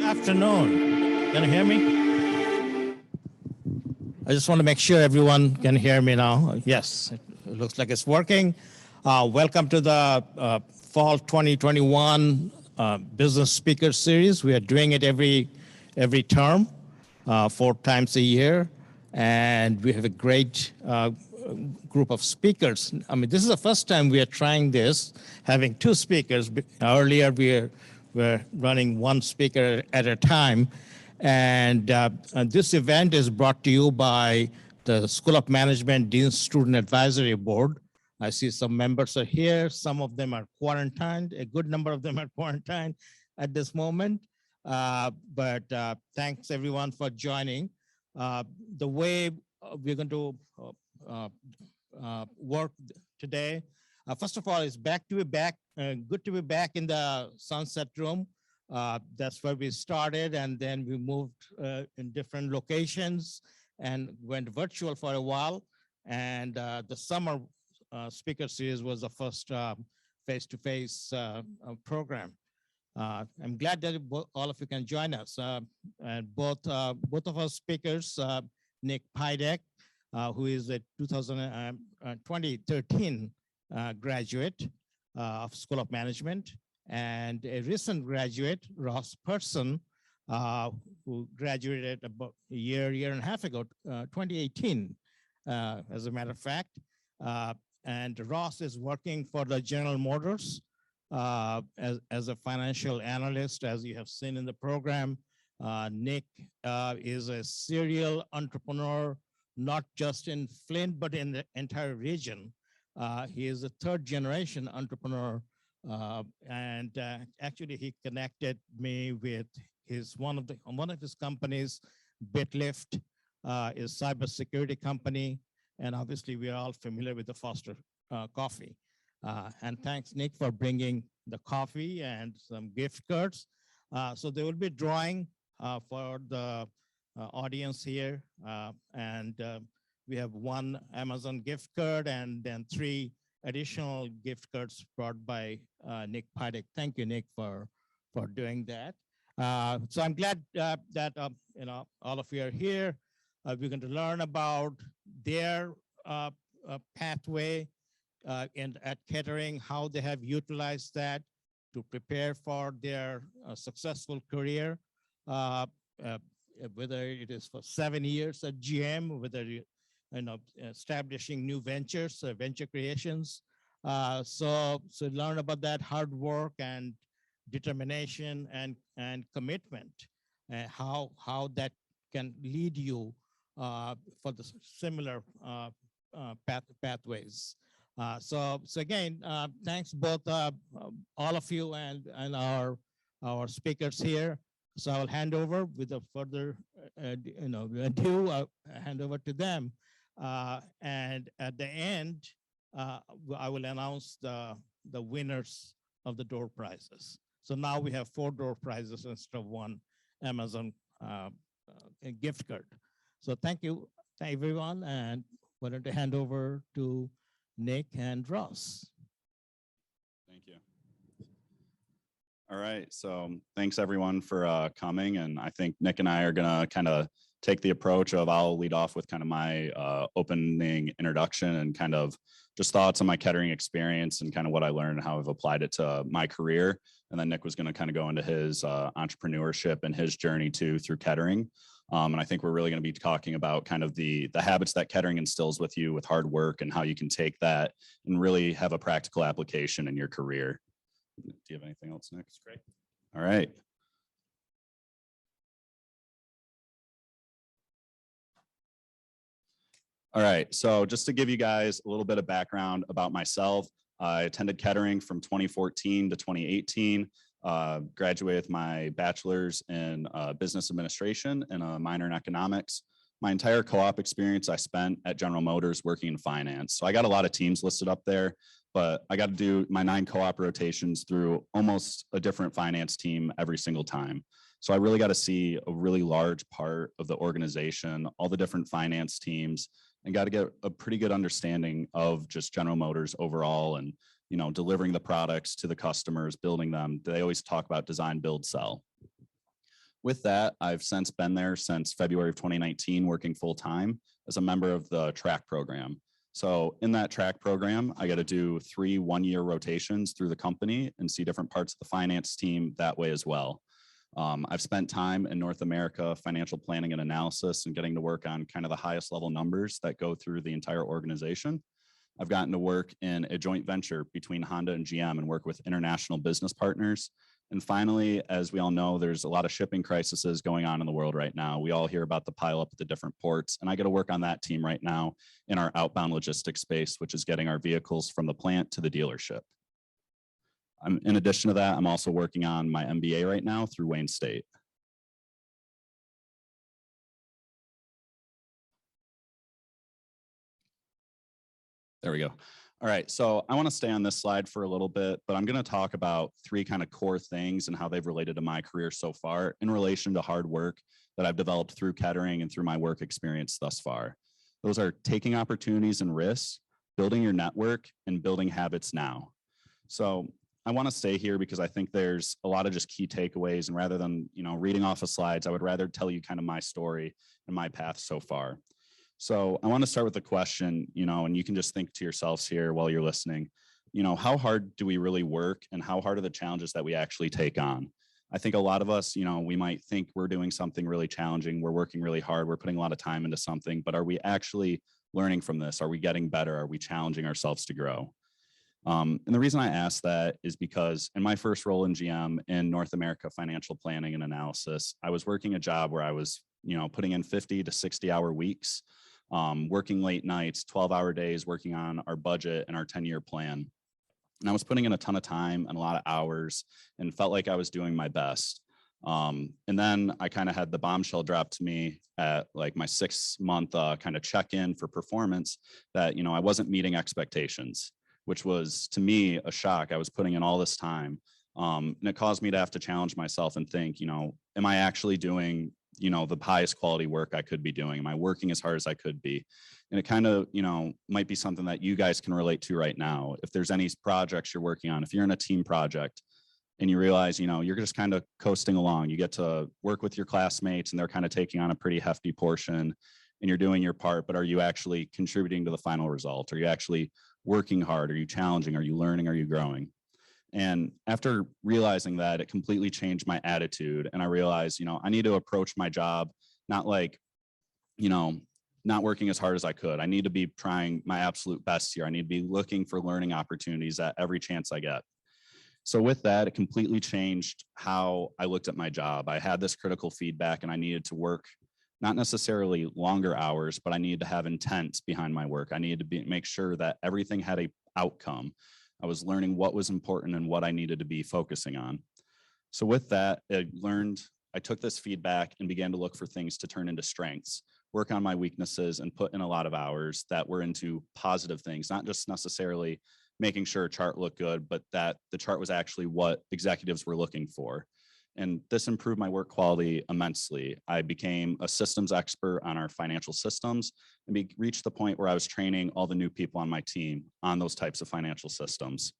afternoon. Can you hear me? I just want to make sure everyone can hear me now. Yes, it looks like it's working. Welcome to the Fall 2021 Business Speaker Series. We are doing it every term, 4 times a year, and we have a great group of speakers. I mean, this is the first time we are trying this, having 2 speakers. Earlier, we're running 1 speaker at a time. And this event is brought to you by the School of Management Dean's Student Advisory Board. I see some members are here. Some of them are quarantined. A good number of them are quarantined at this moment. But thanks everyone for joining. The way we're going to work today, first of all, it's good to be back in the Sunset Room. That's where we started, and then we moved in different locations and went virtual for a while. And the summer speaker series was the first face-to-face program. I'm glad that all of you can join us. And both of our speakers, Nick Pideck, who is a 2013 graduate of School of Management, and a recent graduate, Ross Person, who graduated about a year and a half ago, 2018, as a matter of fact. And Ross is working for the General Motors as a financial analyst, as you have seen in the program. Nick is a serial entrepreneur, not just in Flint, but in the entire region. He is a 3rd-generation entrepreneur, and actually he connected me with one of his companies, BitLift, is a cybersecurity company, and obviously we are all familiar with the Foster coffee. And thanks, Nick, for bringing the coffee and some gift cards. So there will be drawing for the audience here, and we have 1 Amazon gift card and then 3 additional gift cards brought by Nick Pideck. Thank you, Nick, for doing that. So I'm glad that all of you are here. We're going to learn about their pathway at Kettering, how they have utilized that to prepare for their successful career, whether it is for 7 years at GM, whether establishing new ventures, venture creations. So learn about that hard work and determination and commitment, how that can lead you for the similar pathways. So again, thanks both all of you and our speakers here. So I'll hand over with a further ado. I'll hand over to them. And at the end, I will announce the winners of the door prizes. So now we have 4 door prizes instead of 1 Amazon gift card. So thank you, everyone, and why don't I hand over to Nick and Ross. Thank you. All right, so thanks everyone for coming, and I think Nick and I are gonna kind of take the approach of I'll lead off with kind of my opening introduction and kind of just thoughts on my Kettering experience and kind of what I learned and how I've applied it to my career. And then Nick was going to kind of go into his entrepreneurship and his journey through Kettering. And I think we're really going to be talking about kind of the habits that Kettering instills with you with hard work and how you can take that and really have a practical application in your career. Do you have anything else, Nick? That's great. All right. All right, so just to give you guys a little bit of background about myself, I attended Kettering from 2014 to 2018, graduated with my bachelor's in business administration and a minor in economics. My entire co-op experience I spent at General Motors working in finance. So I got a lot of teams listed up there, but I got to do my 9 co-op rotations through almost a different finance team every single time. So I really got to see a really large part of the organization, all the different finance teams, and got to get a pretty good understanding of just General Motors overall and, you know, delivering the products to the customers, building them. They always talk about design, build, sell. With that, I've since been there since February of 2019, working full-time as a member of the track program. So in that track program, I got to do 3 one-year rotations through the company and see different parts of the finance team that way as well. I've spent time in North America, financial planning and analysis, and getting to work on kind of the highest level numbers that go through the entire organization. I've gotten to work in a joint venture between Honda and GM and work with international business partners. And finally, as we all know, there's a lot of shipping crises going on in the world right now. We all hear about the pileup at the different ports, and I get to work on that team right now in our outbound logistics space, which is getting our vehicles from the plant to the dealership. In addition to that, I'm also working on my MBA right now through Wayne State. There we go. All right, so I want to stay on this slide for a little bit, but I'm going to talk about 3 kind of core things and how they've related to my career so far in relation to hard work that I've developed through Kettering and through my work experience thus far. Those are taking opportunities and risks, building your network, and building habits now. So I want to stay here because I think there's a lot of just key takeaways, and rather than reading off of slides, I would rather tell you kind of my story and my path so far. So I want to start with the question, and you can just think to yourselves here while you're listening, how hard do we really work, and how hard are the challenges that we actually take on? I think a lot of us, we might think we're doing something really challenging. We're working really hard. We're putting a lot of time into something, but are we actually learning from this? Are we getting better? Are we challenging ourselves to grow? And the reason I ask that is because in my first role in GM in North America financial planning and analysis, I was working a job where I was, putting in 50 to 60-hour weeks, working late nights, 12-hour days, working on our budget and our 10-year plan. And I was putting in a ton of time and a lot of hours and felt like I was doing my best. And then I kind of had the bombshell drop to me at like my 6-month kind of check-in for performance that, I wasn't meeting expectations, which was to me a shock. I was putting in all this time. And it caused me to have to challenge myself and think, am I actually doing, the highest quality work I could be doing? Am I working as hard as I could be? And it kind of, might be something that you guys can relate to right now. If there's any projects you're working on, if you're in a team project and you realize, you're just kind of coasting along, you get to work with your classmates and they're kind of taking on a pretty hefty portion and you're doing your part, but are you actually contributing to the final result? Are you actually working hard? Are you challenging? Are you learning? Are you growing? And after realizing that, it completely changed my attitude. And I realized, I need to approach my job, not like, not working as hard as I could. I need to be trying my absolute best here. I need to be looking for learning opportunities at every chance I get. So with that, it completely changed how I looked at my job. I had this critical feedback and I needed to work not necessarily longer hours, but I needed to have intent behind my work. I needed to make sure that everything had an outcome. I was learning what was important and what I needed to be focusing on. So with that, I took this feedback and began to look for things to turn into strengths, work on my weaknesses and put in a lot of hours that were into positive things, not just necessarily making sure a chart looked good, but that the chart was actually what executives were looking for. And this improved my work quality immensely. I became a systems expert on our financial systems and reached the point where I was training all the new people on my team on those types of financial systems.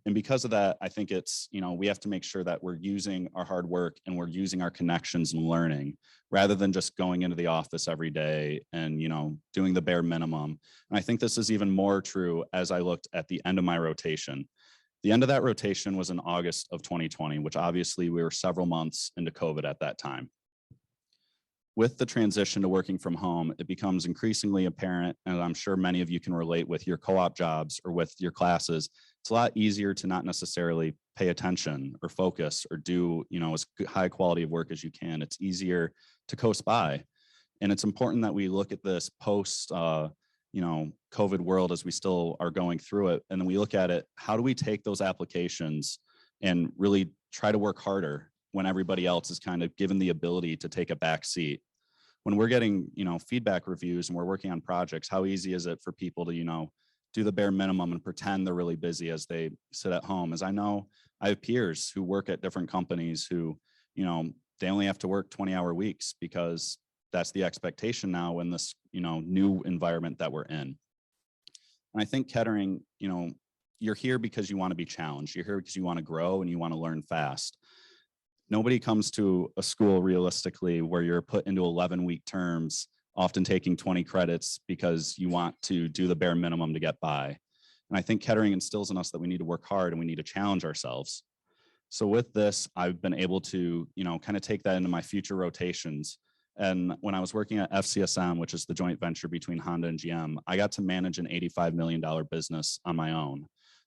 And because of that, I think it's, we have to make sure that we're using our hard work and we're using our connections and learning rather than just going into the office every day and, doing the bare minimum. And I think this is even more true as I looked at the end of my rotation. The end of that rotation was in August of 2020, which obviously we were several months into COVID at that time. With the transition to working from home, it becomes increasingly apparent, and I'm sure many of you can relate with your co-op jobs or with your classes, it's a lot easier to not necessarily pay attention or focus or do, as high quality of work as you can. It's easier to coast by. And it's important that we look at this post COVID world as we still are going through it. And then we look at it, how do we take those applications and really try to work harder when everybody else is kind of given the ability to take a back seat? When we're getting, feedback reviews and we're working on projects, how easy is it for people to, do the bare minimum and pretend they're really busy as they sit at home? As I know, I have peers who work at different companies who, they only have to work 20-hour weeks because that's the expectation now in this, new environment that we're in. And I think Kettering, you're here because you want to be challenged. You're here because you want to grow and you want to learn fast. Nobody comes to a school realistically where you're put into 11-week terms, often taking 20 credits because you want to do the bare minimum to get by. And I think Kettering instills in us that we need to work hard and we need to challenge ourselves. So with this, I've been able to, kind of take that into my future rotations. And when I was working at FCSM, which is the joint venture between Honda and GM, I got to manage an $85 million business on my own.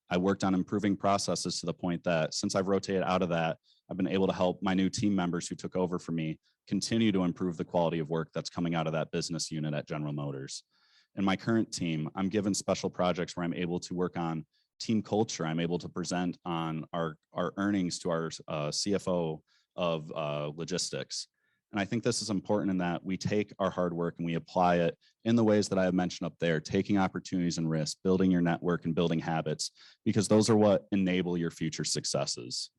I worked on improving processes to the point that since I've rotated out of that, I've been able to help my new team members who took over for me continue to improve the quality of work that's coming out of that business unit at General Motors. In my current team, I'm given special projects where I'm able to work on team culture. I'm able to present on our earnings to our CFO of logistics. And I think this is important in that we take our hard work and we apply it in the ways that I have mentioned up there, taking opportunities and risks, building your network and building habits, because those are what enable your future successes.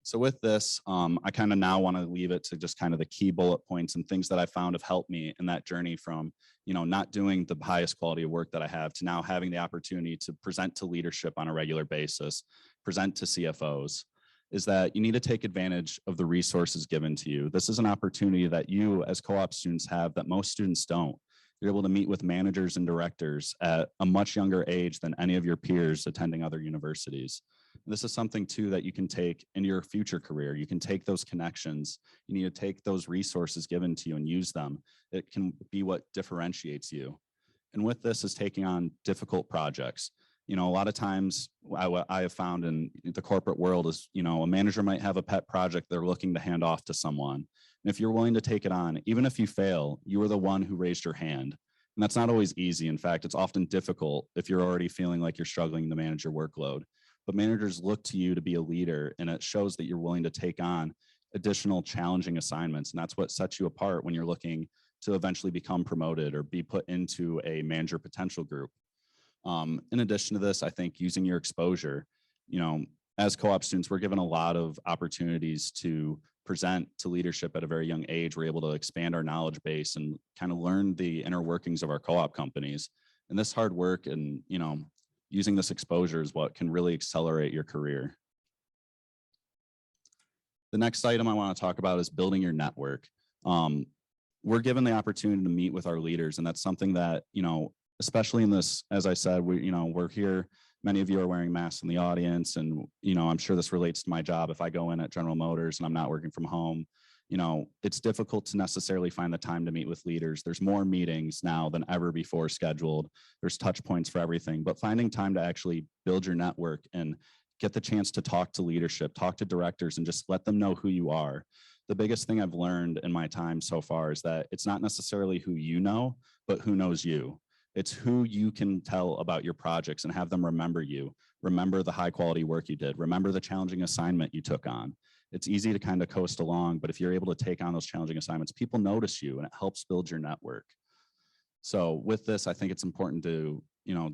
So with this, I kind of now want to leave it to just kind of the key bullet points and things that I found have helped me in that journey from, not doing the highest quality of work that I have to now having the opportunity to present to leadership on a regular basis, present to CFOs, is that you need to take advantage of the resources given to you. This is an opportunity that you as co-op students have that most students don't. You're able to meet with managers and directors at a much younger age than any of your peers attending other universities. This is something too that you can take in your future career. You can take those connections. You need to take those resources given to you and use them. It can be what differentiates you. And with this is taking on difficult projects. A lot of times I have found in the corporate world is, a manager might have a pet project they're looking to hand off to someone. And if you're willing to take it on, even if you fail, you are the one who raised your hand. And that's not always easy. In fact, it's often difficult if you're already feeling like you're struggling to manage your workload. But managers look to you to be a leader, and it shows that you're willing to take on additional challenging assignments. And that's what sets you apart when you're looking to eventually become promoted or be put into a manager potential group. In addition to this, I think using your exposure, as co-op students, we're given a lot of opportunities to present to leadership at a very young age. We're able to expand our knowledge base and kind of learn the inner workings of our co-op companies. And this hard work and, using this exposure is what can really accelerate your career. The next item I want to talk about is building your network. We're given the opportunity to meet with our leaders, and that's something that, especially in this, as I said, we're here. Many of you are wearing masks in the audience, and I'm sure this relates to my job. If I go in at General Motors and I'm not working from home, it's difficult to necessarily find the time to meet with leaders. There's more meetings now than ever before scheduled. There's touch points for everything, but finding time to actually build your network and get the chance to talk to leadership, talk to directors, and just let them know who you are. The biggest thing I've learned in my time so far is that it's not necessarily who you know, but who knows you. It's who you can tell about your projects and have them remember you, remember the high quality work you did, remember the challenging assignment you took on. It's easy to kind of coast along, but if you're able to take on those challenging assignments, people notice you and it helps build your network. So with this, I think it's important to,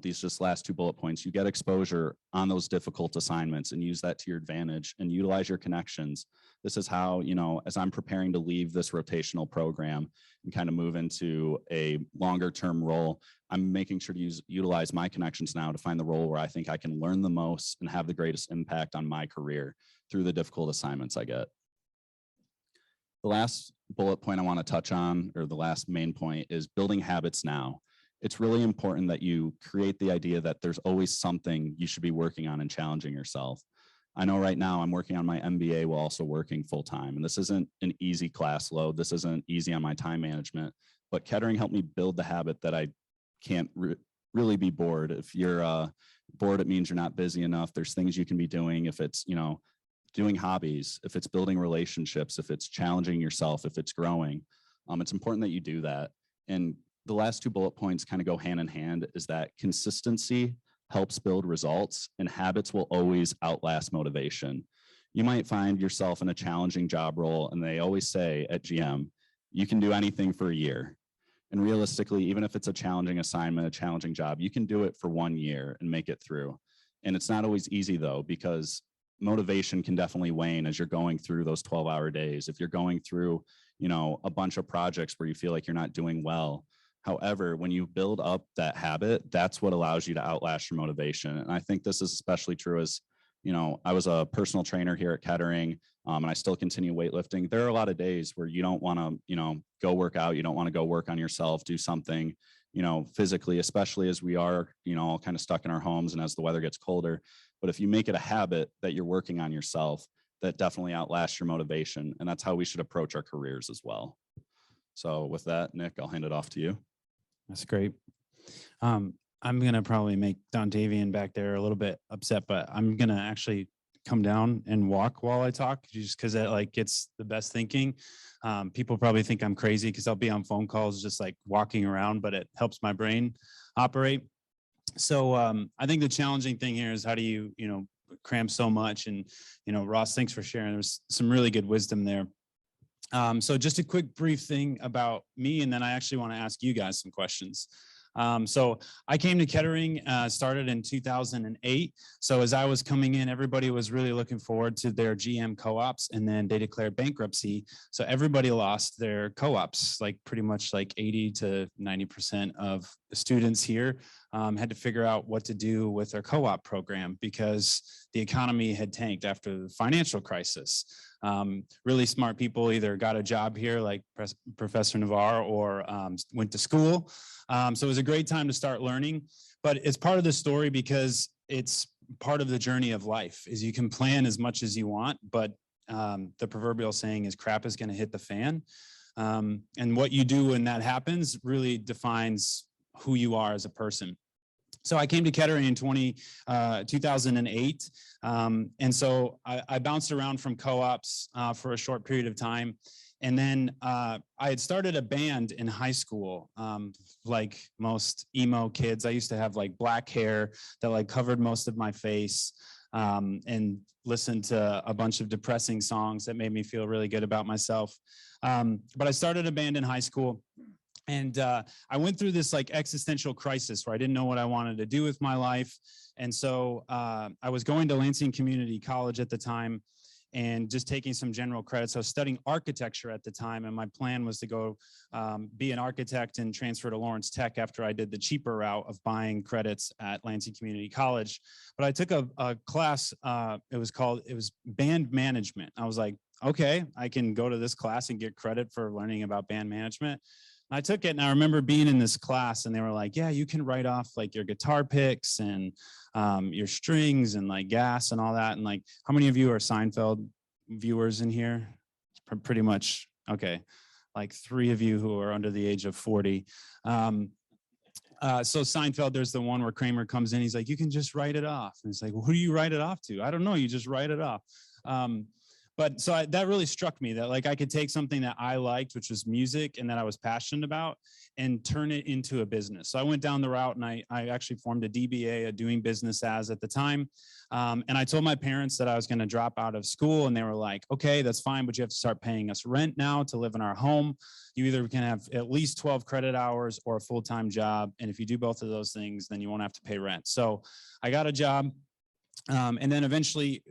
these just last two bullet points, you get exposure on those difficult assignments and use that to your advantage and utilize your connections. This is how, as I'm preparing to leave this rotational program and kind of move into a longer term role, I'm making sure to utilize my connections now to find the role where I think I can learn the most and have the greatest impact on my career through the difficult assignments I get. The last bullet point I want to touch on, or the last main point, is building habits now. It's really important that you create the idea that there's always something you should be working on and challenging yourself. I know right now I'm working on my MBA while also working full time, and this isn't an easy class load. This isn't easy on my time management, but Kettering helped me build the habit that I can't really be bored. If you're bored, it means you're not busy enough. There's things you can be doing. If it's, doing hobbies, if it's building relationships, if it's challenging yourself, if it's growing, it's important that you do that. And the last two bullet points kind of go hand in hand, is that consistency helps build results and habits will always outlast motivation. You might find yourself in a challenging job role, and they always say at GM, you can do anything for a year. And realistically, even if it's a challenging assignment, a challenging job, you can do it for 1 year and make it through. And it's not always easy though, because motivation can definitely wane as you're going through those 12-hour days. If you're going through, a bunch of projects where you feel like you're not doing well. However, when you build up that habit, that's what allows you to outlast your motivation. And I think this is especially true as I was a personal trainer here at Kettering, and I still continue weightlifting. There are a lot of days where you don't want to, go work out. You don't want to go work on yourself, do something, physically, especially as we are, all kind of stuck in our homes and as the weather gets colder. But if you make it a habit that you're working on yourself, that definitely outlasts your motivation. And that's how we should approach our careers as well. So with that, Nick, I'll hand it off to you. That's great. I'm going to probably make Don Davian back there a little bit upset, but I'm going to actually come down and walk while I talk, just because that like gets the best thinking. People probably think I'm crazy because I'll be on phone calls just like walking around, but it helps my brain operate. So I think the challenging thing here is how do you, cram so much? And, Ross, thanks for sharing. There's some really good wisdom there. So just a quick brief thing about me, and then I actually want to ask you guys some questions. So I came to Kettering, started in 2008. So as I was coming in, everybody was really looking forward to their GM co-ops, and then they declared bankruptcy. So everybody lost their co-ops, like pretty much like 80 to 90% of the students here had to figure out what to do with their co-op program because the economy had tanked after the financial crisis. Really smart people either got a job here like Professor Navarre or went to school. So it was a great time to start learning, but it's part of the story because it's part of the journey of life is you can plan as much as you want, but the proverbial saying is crap is going to hit the fan. And what you do when that happens really defines who you are as a person. So I came to Kettering in 2008. And so I bounced around from co-ops for a short period of time. And then I had started a band in high school, like most emo kids. I used to have like black hair that like covered most of my face and listened to a bunch of depressing songs that made me feel really good about myself. But I started a band in high school. And I went through this like existential crisis where I didn't know what I wanted to do with my life. And so I was going to Lansing Community College at the time and just taking some general credits. I was studying architecture at the time, and my plan was to go be an architect and transfer to Lawrence Tech after I did the cheaper route of buying credits at Lansing Community College. But I took a class, it was band management. I was like, okay, I can go to this class and get credit for learning about band management. I took it, and I remember being in this class, and they were like, yeah, you can write off like your guitar picks and your strings and like gas and all that. And like, how many of you are Seinfeld viewers in here? Pretty much, okay. Like 3 of you who are under the age of 40. So Seinfeld, there's the one where Kramer comes in, he's like, you can just write it off. And it's like, well, who do you write it off to? I don't know, you just write it off. But so that really struck me that like I could take something that I liked, which was music and that I was passionate about, and turn it into a business. So I went down the route, and I actually formed a DBA, a doing business as at the time. And I told my parents that I was going to drop out of school, and they were like, okay, that's fine, but you have to start paying us rent now to live in our home. You either can have at least 12 credit hours or a full-time job. And if you do both of those things, then you won't have to pay rent. So I got a job. And then eventually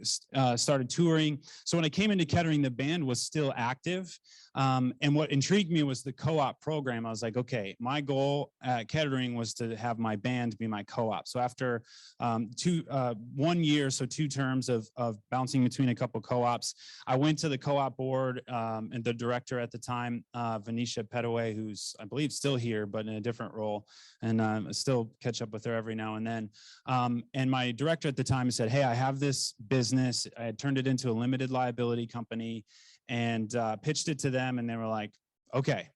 started touring. So when I came into Kettering, the band was still active. And what intrigued me was the co-op program. I was like, okay, my goal at Kettering was to have my band be my co-op. So after 1 year, so 2 terms of bouncing between a couple co-ops, I went to the co-op board, and the director at the time, Venetia Petaway, who's I believe still here, but in a different role. And I still catch up with her every now and then. And my director at the time said, hey, I have this business. I had turned it into a limited liability company and pitched it to them. And they were like, okay.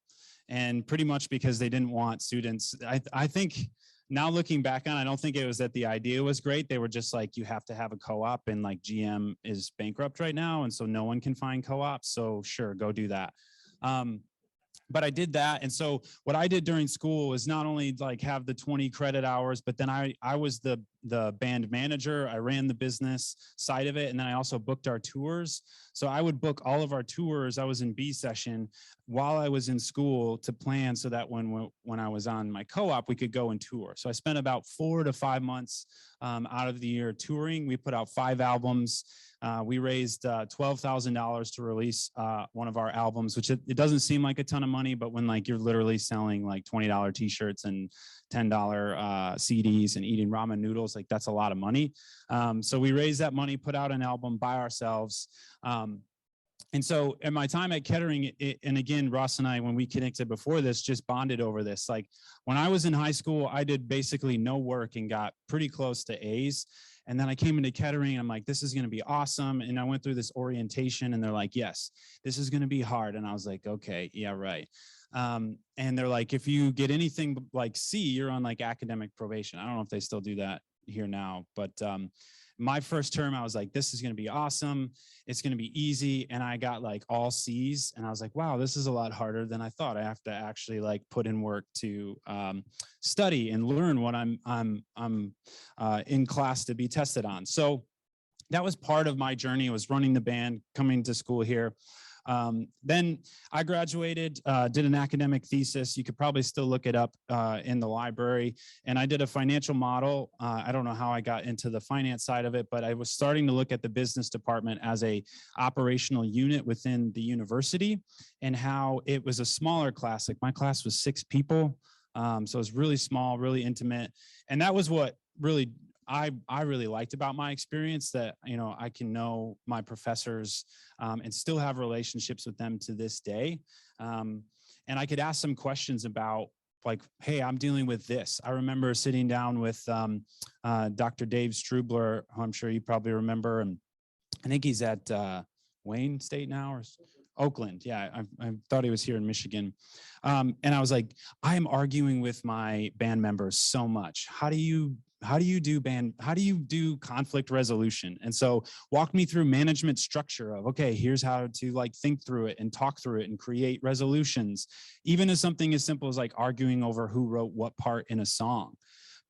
And pretty much because they didn't want students, I think now looking back on, I don't think it was that the idea was great. They were just like, you have to have a co-op, and like GM is bankrupt right now. And so no one can find co-ops. So sure, go do that. But I did that. And so what I did during school was not only like have the 20 credit hours, but then I was the band manager. I ran the business side of it. And then I also booked our tours. So I would book all of our tours. I was in B session while I was in school to plan so that when I was on my co-op, we could go and tour. So I spent about 4 to 5 months out of the year touring. We put out 5 albums. We raised $12,000 to release one of our albums, which it doesn't seem like a ton of money, but when like you're literally selling like $20 t-shirts and $10 CDs and eating ramen noodles was like, that's a lot of money. So we raised that money, put out an album by ourselves. And so in my time at Kettering, and again, Ross and I, when we connected before this, just bonded over this. Like when I was in high school, I did basically no work and got pretty close to A's. And then I came into Kettering and I'm like, this is going to be awesome. And I went through this orientation and they're like, yes, this is going to be hard. And I was like, okay, yeah, right. And they're like, if you get anything like C, you're on like academic probation. I don't know if they still do that here now, but my first term, I was like, this is going to be awesome. It's going to be easy. And I got like all C's. And I was like, wow, this is a lot harder than I thought. I have to actually like put in work to study and learn what I'm in class to be tested on. So that was part of my journey, was running the band, coming to school here. Then I graduated, did an academic thesis. You could probably still look it up in the library. And I did a financial model. I don't know how I got into the finance side of it, but I was starting to look at the business department as a operational unit within the university and how it was a smaller class. Like my class was 6 people. So it was really small, really intimate. And that was what really I really liked about my experience, that, you know, I can know my professors and still have relationships with them to this day. And I could ask some questions about like, hey, I'm dealing with this. I remember sitting down with Dr. Dave Strubler, who I'm sure you probably remember. And I think he's at Wayne State now, or Oakland. Yeah, I thought he was here in Michigan. And I was like, I am arguing with my band members so much. How do you do conflict resolution? And so walk me through management structure of, okay, here's how to like think through it and talk through it and create resolutions, even as something as simple as like arguing over who wrote what part in a song.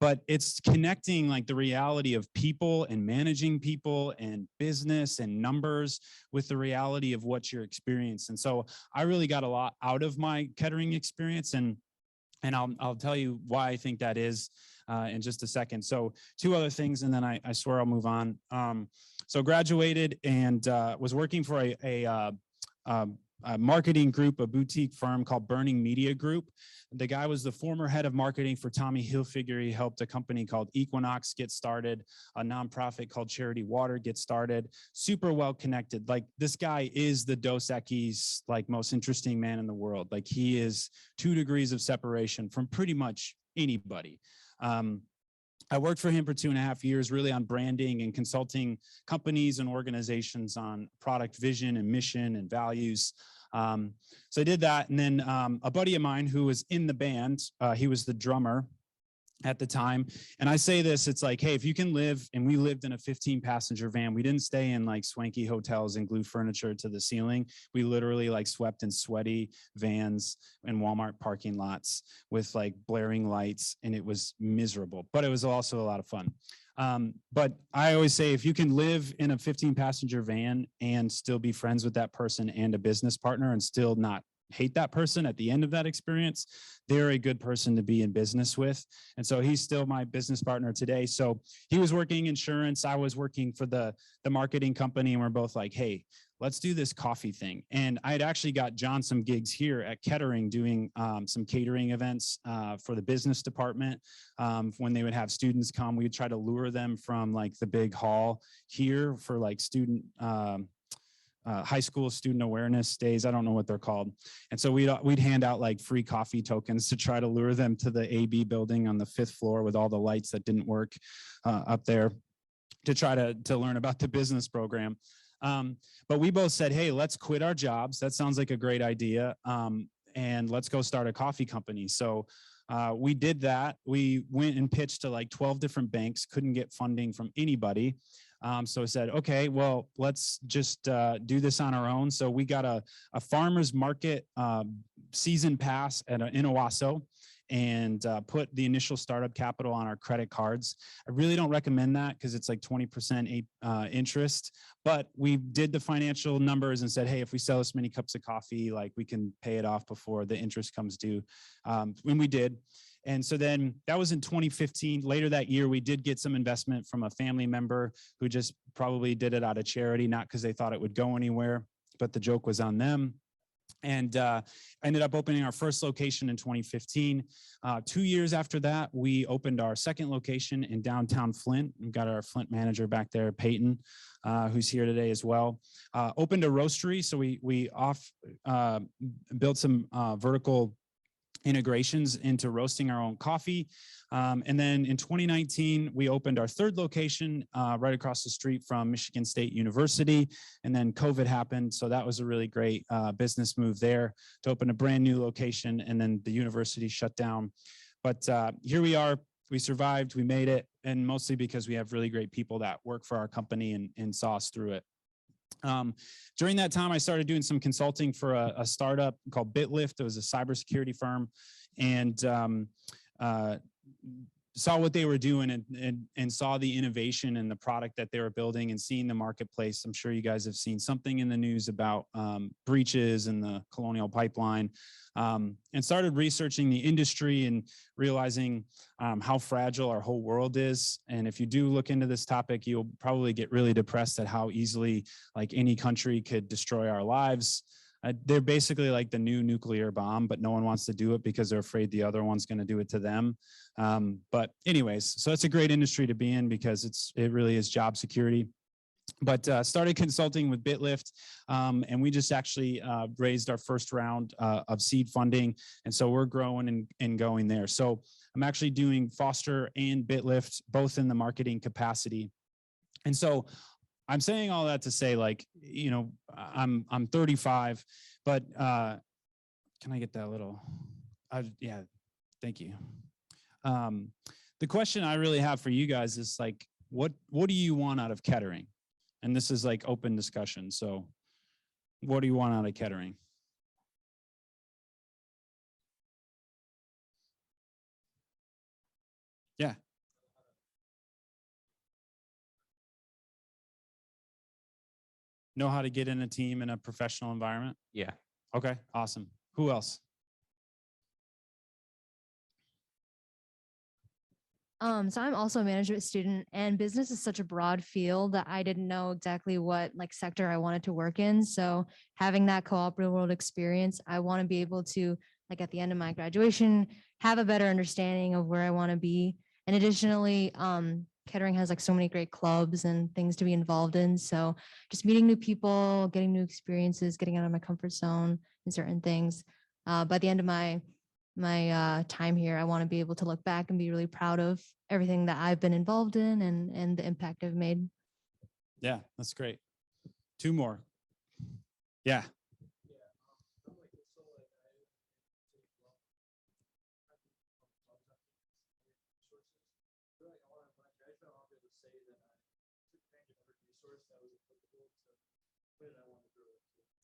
But it's connecting like the reality of people and managing people and business and numbers with the reality of what you're experiencing. And so I really got a lot out of my Kettering experience, and I'll tell you why I think that is in just a second. So 2 other things, and then I swear I'll move on. So graduated and was working for a marketing group, a boutique firm called Burning Media Group. The guy was the former head of marketing for Tommy Hilfiger. He helped a company called Equinox get started, a nonprofit called Charity Water get started. Super well connected. Like this guy is the Dos Equis, like most interesting man in the world. Like he is 2 degrees of separation from pretty much anybody. I worked for him for 2.5 years, really on branding and consulting companies and organizations on product vision and mission and values. So I did that. And then a buddy of mine who was in the band, he was the drummer at the time. And I say this, it's like, hey, if you can live, and we lived in a 15-passenger van. We didn't stay in like swanky hotels and glue furniture to the ceiling. We literally like swept in sweaty vans and Walmart parking lots with like blaring lights, and it was miserable, but it was also a lot of fun. But I always say, if you can live in a 15-passenger van and still be friends with that person and a business partner and still not hate that person at the end of that experience, they're a good person to be in business with. And so he's still my business partner today. So he was working insurance, I was working for the marketing company, and we're both like, hey, let's do this coffee thing. And I had actually got John some gigs here at Kettering doing some catering events for the business department. When they would have students come, we would try to lure them from like the big hall here for like student high school student awareness days. I don't know what they're called. And so we'd hand out like free coffee tokens to try to lure them to the AB building on the 5th floor with all the lights that didn't work up there, to try to learn about the business program. But we both said, hey, let's quit our jobs. That sounds like a great idea. And let's go start a coffee company. So we did that. We went and pitched to like 12 different banks, couldn't get funding from anybody. So I said, okay, well, let's just do this on our own. So we got a farmer's market season pass in Owasso, and put the initial startup capital on our credit cards. I really don't recommend that because it's like 20% interest, but we did the financial numbers and said, hey, if we sell this many cups of coffee, like we can pay it off before the interest comes due. When we did. And so then that was in 2015. Later that year, we did get some investment from a family member who just probably did it out of charity, not because they thought it would go anywhere, but the joke was on them. And ended up opening our first location in 2015. 2 years after that, we opened our second location in downtown Flint. We've got our Flint manager back there, Peyton, who's here today as well. Opened a roastery, so we built some vertical integrations into roasting our own coffee. And then in 2019, we opened our third location right across the street from Michigan State University. And then COVID happened. So that was a really great business move there to open a brand new location. And then the university shut down. But here we are. We survived. We made it. And mostly because we have really great people that work for our company and saw us through it. During that time, I started doing some consulting for a startup called BitLift. It was a cybersecurity firm, and saw what they were doing and saw the innovation and the product that they were building and seeing the marketplace. I'm sure you guys have seen something in the news about breaches in the Colonial Pipeline, and started researching the industry and realizing how fragile our whole world is. And if you do look into this topic, you'll probably get really depressed at how easily like any country could destroy our lives. They're basically like the new nuclear bomb, but no one wants to do it because they're afraid the other one's going to do it to them. But anyways, so it's a great industry to be in because it really is job security. But started consulting with BitLift, and we just actually raised our first round of seed funding. And so we're growing and going there. So I'm actually doing Foster and BitLift, both in the marketing capacity. And so I'm saying all that to say, like, you know, I'm 35, but can I get that little? Yeah, thank you. The question I really have for you guys is like, what do you want out of Kettering? And this is like open discussion. So what do you want out of Kettering? Yeah. Know how to get in a team in a professional environment? Yeah. Okay, awesome. Who else? So I'm also a management student, and business is such a broad field that I didn't know exactly what like sector I wanted to work in. So having that co-op real world experience, I want to be able to, like at the end of my graduation, have a better understanding of where I want to be. And additionally, Kettering has like so many great clubs and things to be involved in. So just meeting new people, getting new experiences, getting out of my comfort zone in certain things. By the end of my time here, I want to be able to look back and be really proud of everything that I've been involved in and the impact I've made. Yeah, that's great. Two more. Yeah.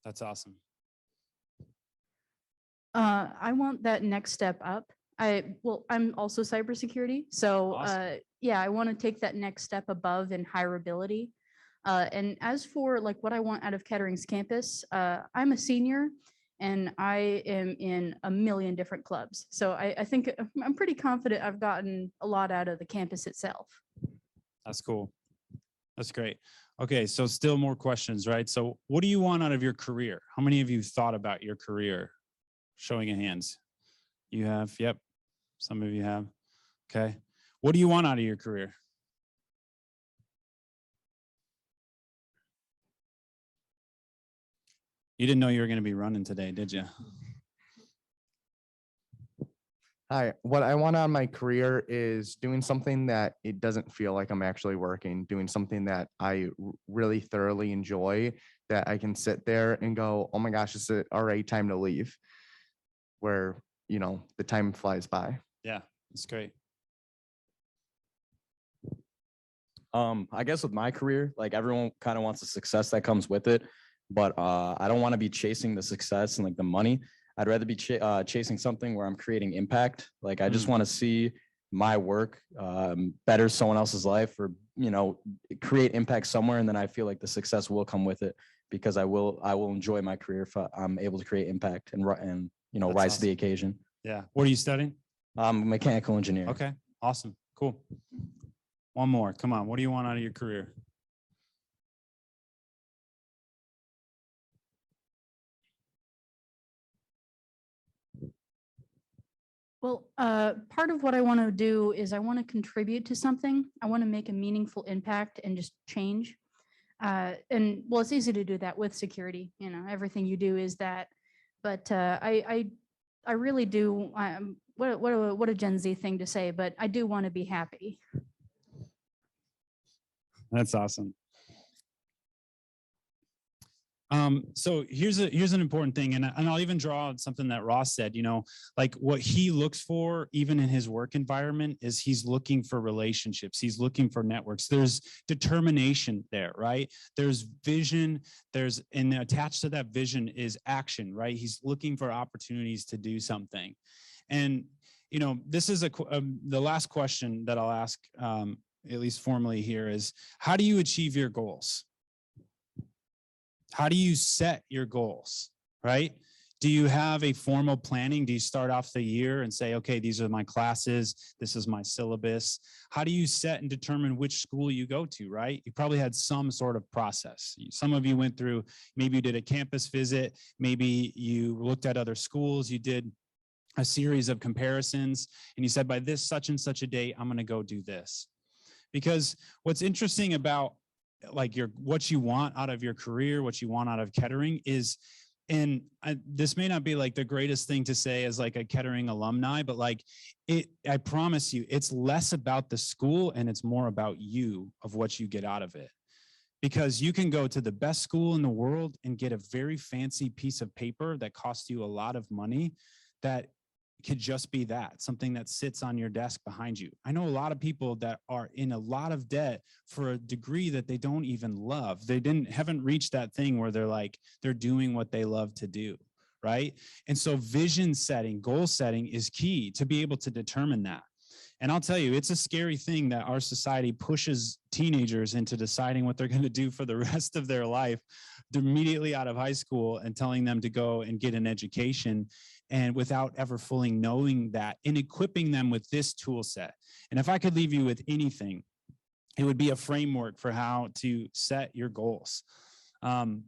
That's awesome. I want that next step up. I'm also cybersecurity. So Awesome. yeah, I want to take that next step above in hireability. And as for like what I want out of Kettering's campus, I'm a senior and I am in a million different clubs. So I think I'm pretty confident I've gotten a lot out of the campus itself. That's cool. That's great. Okay, so still more questions, right? So what do you want out of your career? How many of you thought about your career? Showing of hands. You have, yep. Some of you have. Okay. What do you want out of your career? You didn't know you were going to be running today, did you? Hi, what I want out of my career is doing something that it doesn't feel like I'm actually working, doing something that I really thoroughly enjoy, that I can sit there and go, oh my gosh, it's already time to leave, where, you know, the time flies by. Yeah, that's great. I guess with my career, like everyone kind of wants the success that comes with it, but I don't want to be chasing the success and like the money. I'd rather be chasing something where I'm creating impact. Like I just want to see my work better someone else's life, or, you know, create impact somewhere. And then I feel like the success will come with it because I will enjoy my career if I'm able to create impact and you know, That's rise awesome. to the occasion. Yeah. What are you studying? Mechanical engineer. Okay. Awesome. Cool. One more. Come on. What do you want out of your career? Well, part of what I want to do is I want to contribute to something. I want to make a meaningful impact and just change. And well, it's easy to do that with security. You know, everything you do is that. But I really do. What a Gen Z thing to say, but I do want to be happy. That's awesome. So here's an important thing, and I'll even draw on something that Ross said, you know, like what he looks for, even in his work environment, is he's looking for relationships. He's looking for networks. There's determination there, right? There's vision, and attached to that vision is action, right? He's looking for opportunities to do something. And, you know, this is the last question that I'll ask, at least formally here, is how do you achieve your goals? How do you set your goals, right? Do you have a formal planning? Do you start off the year and say, okay, these are my classes, this is my syllabus? How do you set and determine which school you go to, right? You probably had some sort of process. Some of you went through, maybe you did a campus visit, maybe you looked at other schools, you did a series of comparisons, and you said, by this such and such a date, I'm gonna go do this. Because what's interesting about like what you want out of your career, what you want out of Kettering is, and this may not be like the greatest thing to say as like a Kettering alumni, but like I promise you, it's less about the school and it's more about you, of what you get out of it. Because you can go to the best school in the world and get a very fancy piece of paper that costs you a lot of money that could just be that, something that sits on your desk behind you. I know a lot of people that are in a lot of debt for a degree that they don't even love. They haven't reached that thing where they're doing what they love to do, right? And so vision setting, goal setting is key to be able to determine that. And I'll tell you, it's a scary thing that our society pushes teenagers into deciding what they're going to do for the rest of their life. They're immediately out of high school and telling them to go and get an education, and without ever fully knowing that and equipping them with this tool set. And if I could leave you with anything, it would be a framework for how to set your goals. One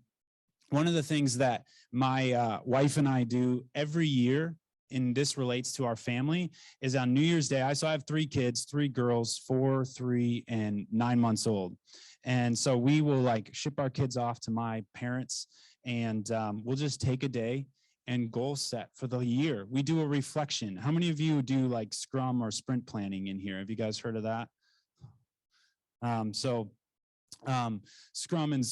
of the things that my wife and I do every year, and this relates to our family, is on New Year's Day. So I have 3 kids, 3 girls, 4, 3, and 9 months old. And so we will like ship our kids off to my parents, and we'll just take a day and goal set for the year. We do a reflection. How many of you do like Scrum or sprint planning in here? Have you guys heard of that? Scrum and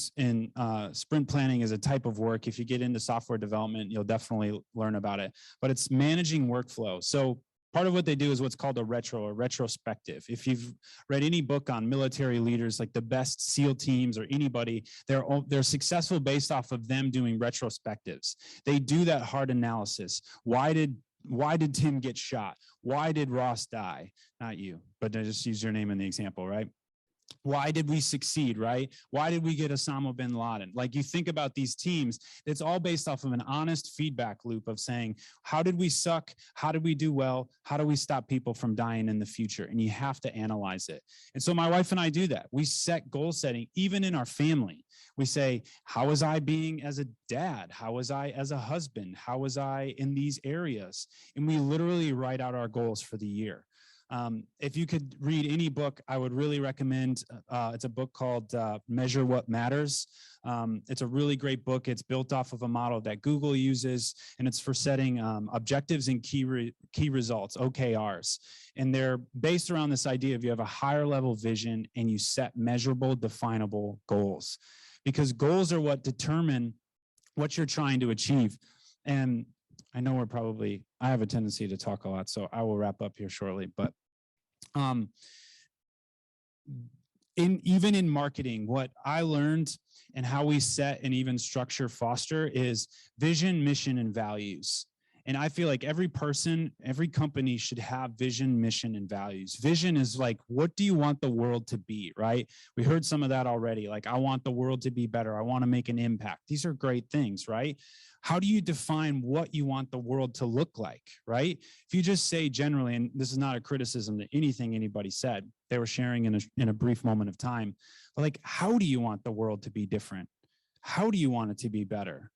sprint planning is a type of work. If you get into software development, you'll definitely learn about it, but it's managing workflow. So part of what they do is what's called a retrospective. If you've read any book on military leaders, like the best SEAL teams or anybody, they're successful based off of them doing retrospectives. They do that hard analysis. Why did Tim get shot? Why did Ross die? Not you, but I just use your name in the example, right? Why did we succeed, right? Why did we get Osama bin Laden? Like, you think about these teams, it's all based off of an honest feedback loop of saying, how did we suck? How did we do well? How do we stop people from dying in the future? And you have to analyze it. And so my wife and I do that. We set goal setting, even in our family. We say, how was I being as a dad? How was I as a husband? How was I in these areas? And we literally write out our goals for the year. If you could read any book, I would really recommend, it's a book called Measure What Matters. It's a really great book. It's built off of a model that Google uses, and it's for setting objectives and key results, OKRs. And they're based around this idea of you have a higher level vision and you set measurable, definable goals. Because goals are what determine what you're trying to achieve. And I know I have a tendency to talk a lot, so I will wrap up here shortly, but even in marketing, what I learned and how we set and even structure Foster is vision, mission, and values. And I feel like every person, every company should have vision, mission, and values. Vision is like, what do you want the world to be, right? We heard some of that already. Like, I want the world to be better. I want to make an impact. These are great things, right? How do you define what you want the world to look like, right? If you just say generally, and this is not a criticism to anything anybody said, they were sharing in a brief moment of time, but like, how do you want the world to be different? How do you want it to be better?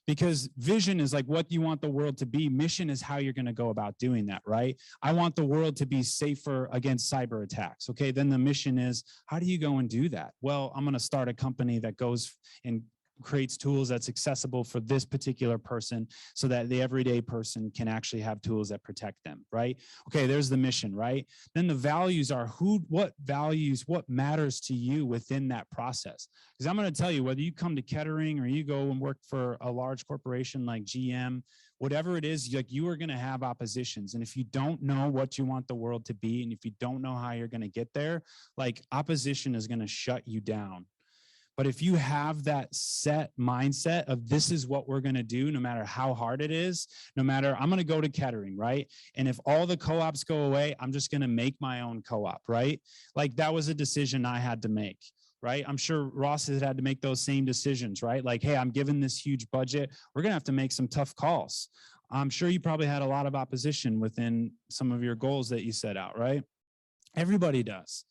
Because vision is like what you want the world to be. Mission is how you're going to go about doing that, right? I want the world to be safer against cyber attacks. Okay, then the mission is, how do you go and do that? Well, I'm going to start a company that goes and creates tools that's accessible for this particular person so that the everyday person can actually have tools that protect them, right? Okay, there's the mission, right? Then the values are what matters to you within that process. Because I'm going to tell you, whether you come to Kettering or you go and work for a large corporation like GM, whatever it is, like, you are going to have oppositions. And if you don't know what you want the world to be, and if you don't know how you're going to get there, like, opposition is going to shut you down. But if you have that set mindset of this is what we're going to do, no matter how hard it is, no matter, I'm going to go to Kettering, right? And if all the co-ops go away, I'm just going to make my own co-op, right? Like, that was a decision I had to make, right? I'm sure Ross has had to make those same decisions, right? Like, hey, I'm given this huge budget. We're going to have to make some tough calls. I'm sure you probably had a lot of opposition within some of your goals that you set out, right? Everybody does.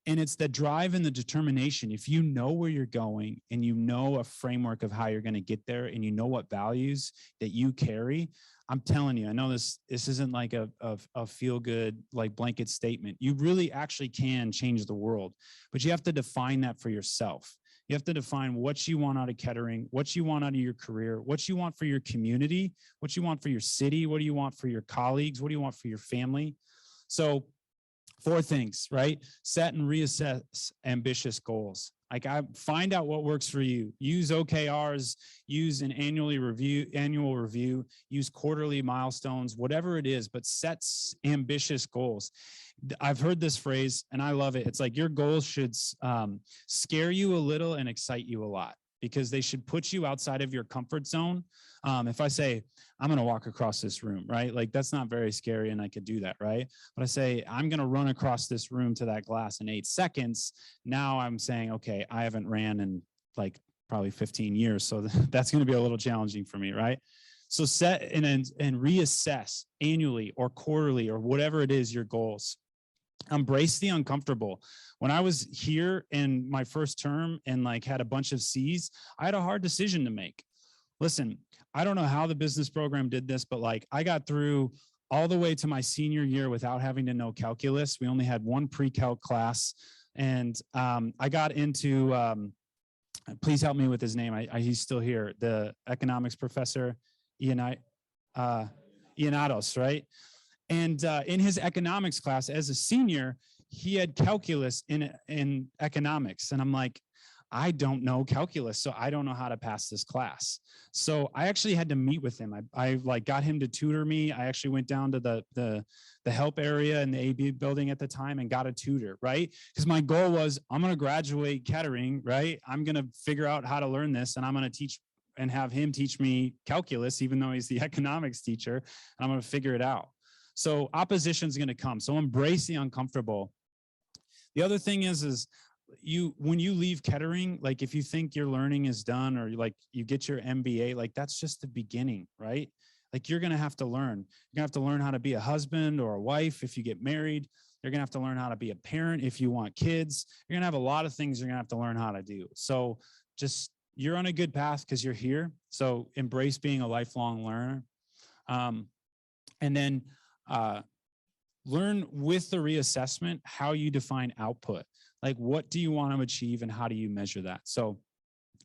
And it's the drive and the determination. If you know where you're going and you know a framework of how you're going to get there, and you know what values that you carry, I'm telling you, I know this isn't like a feel good, like, blanket statement. You really actually can change the world, but you have to define that for yourself. You have to define what you want out of Kettering, what you want out of your career, what you want for your community, what you want for your city, what do you want for your colleagues, what do you want for your family. So 4 things, right? Set and reassess ambitious goals. Like, I find out what works for you. Use OKRs, use an annual review, use quarterly milestones, whatever it is, but set ambitious goals. I've heard this phrase and I love it. It's like, your goals should scare you a little and excite you a lot, because they should put you outside of your comfort zone. If I say, I'm going to walk across this room, right? Like, that's not very scary and I could do that, right? But I say, I'm going to run across this room to that glass in 8 seconds. Now I'm saying, okay, I haven't ran in like probably 15 years. So that's going to be a little challenging for me, right? So set and reassess annually or quarterly or whatever it is, your goals. Embrace the uncomfortable. When I was here in my first term and like had a bunch of C's, I had a hard decision to make. Listen, I don't know how the business program did this, but like, I got through all the way to my senior year without having to know calculus. We only had 1 pre-calc class, and I got into, please help me with his name. He's still here. The economics professor, Ioannidis, right? And in his economics class as a senior, he had calculus in economics. And I'm like, I don't know calculus, so I don't know how to pass this class. So I actually had to meet with him. I like got him to tutor me. I actually went down to the help area in the AB building at the time and got a tutor, right? Because my goal was, I'm going to graduate Kettering, right? I'm going to figure out how to learn this, and I'm going to teach and have him teach me calculus, even though he's the economics teacher, and I'm going to figure it out. So opposition is going to come. So embrace the uncomfortable. The other thing is when you leave Kettering, like, if you think your learning is done, or like you get your MBA, like, that's just the beginning, right? Like, you're going to have to learn. You're going to have to learn how to be a husband or a wife if you get married. You're going to have to learn how to be a parent if you want kids. You're going to have a lot of things you're going to have to learn how to do. So just, you're on a good path because you're here. So embrace being a lifelong learner. And then learn with the reassessment how you define output. Like, what do you want to achieve and how do you measure that? So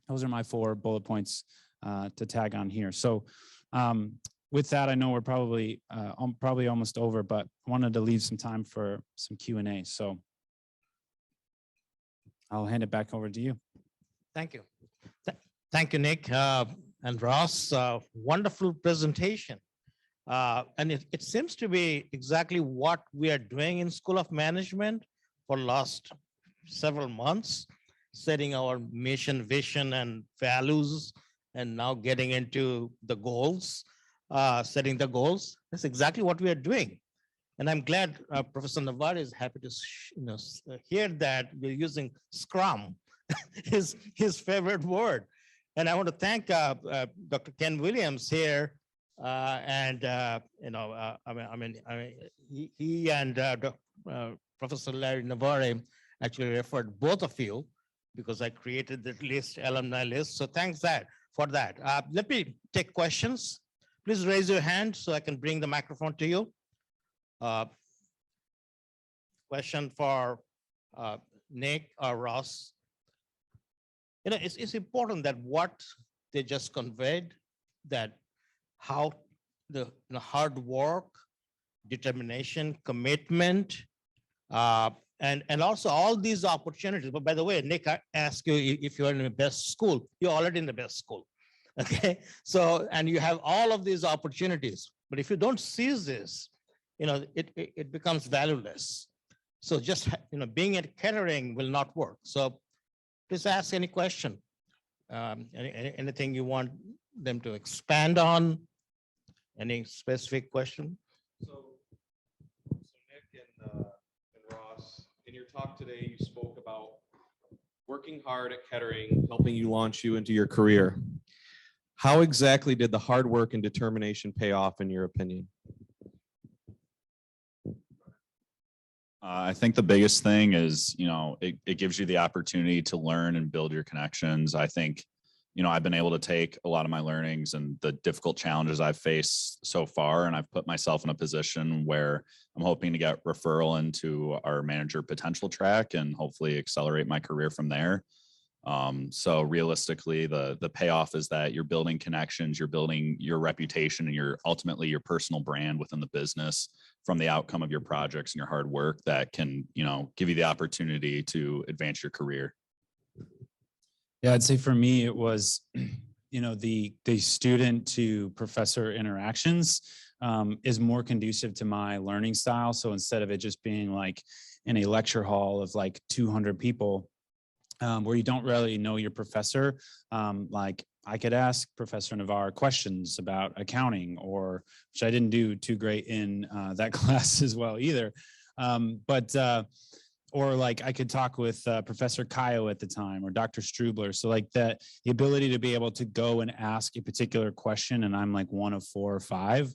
those are my 4 bullet points to tag on here. So with that, I know we're probably almost over, but I wanted to leave some time for some Q&A. So I'll hand it back over to you. Thank you. Thank you, Nick and Ross. Wonderful presentation. And it seems to be exactly what we are doing in School of Management for last several months, setting our mission, vision, and values, and now getting into the goals, setting the goals. That's exactly what we are doing. And I'm glad Professor Navar is happy to hear that we're using Scrum, his favorite word. And I want to thank Dr. Ken Williams here. He and Professor Larry Navarre actually referred both of you, because I created the list, alumni list. So thanks for for that. Let me take questions. Please raise your hand so I can bring the microphone to you. Question for Nick or Ross. You know, it's important that what they just conveyed, that how the hard work, determination, commitment, and also all these opportunities. But by the way, Nick, I asked you if you're in the best school. You're already in the best school. Okay, so and you have all of these opportunities. But if you don't seize this, you know, it becomes valueless. So just being at Kettering will not work. So please ask any question, anything you want them to expand on, any specific question. So Nick and Ross, in your talk today, you spoke about working hard at Kettering, helping you launch you into your career. How exactly did the hard work and determination pay off, in your opinion? I think the biggest thing is, it gives you the opportunity to learn and build your connections. I think, I've been able to take a lot of my learnings and the difficult challenges I've faced so far, and I've put myself in a position where I'm hoping to get referral into our manager potential track and hopefully accelerate my career from there. So realistically, the payoff is that you're building connections, you're building your reputation, and ultimately your personal brand within the business from the outcome of your projects and your hard work that can, give you the opportunity to advance your career. Yeah, I'd say for me, it was, the student to professor interactions is more conducive to my learning style. So instead of it just being like in a lecture hall of like 200 people, where you don't really know your professor, like I could ask Professor Navarre questions about accounting, which I didn't do too great in that class as well either. Or like I could talk with Professor Kayo at the time or Dr. Strubler. So like the ability to be able to go and ask a particular question, and I'm like one of 4 or 5,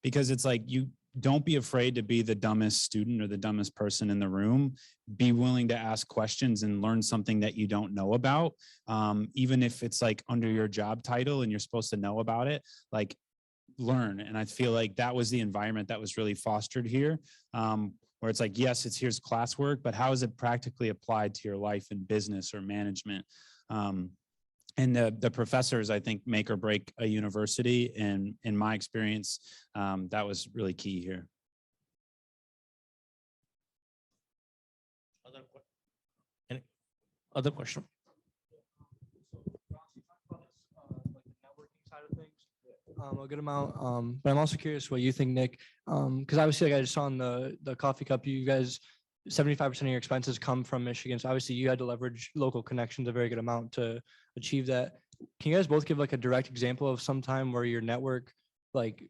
because it's like you don't be afraid to be the dumbest student or the dumbest person in the room. Be willing to ask questions and learn something that you don't know about, even if it's like under your job title and you're supposed to know about it, like learn. And I feel like that was the environment that was really fostered here, where it's like, yes, here's classwork, but how is it practically applied to your life in business or management? And the professors, I think, make or break a university. And in my experience, that was really key here. Other question? A good amount, but I'm also curious what you think, Nick, because obviously, like I just saw on the coffee cup, you guys, 75% of your expenses come from Michigan, so obviously you had to leverage local connections a very good amount to achieve that. Can you guys both give like a direct example of some time where your network like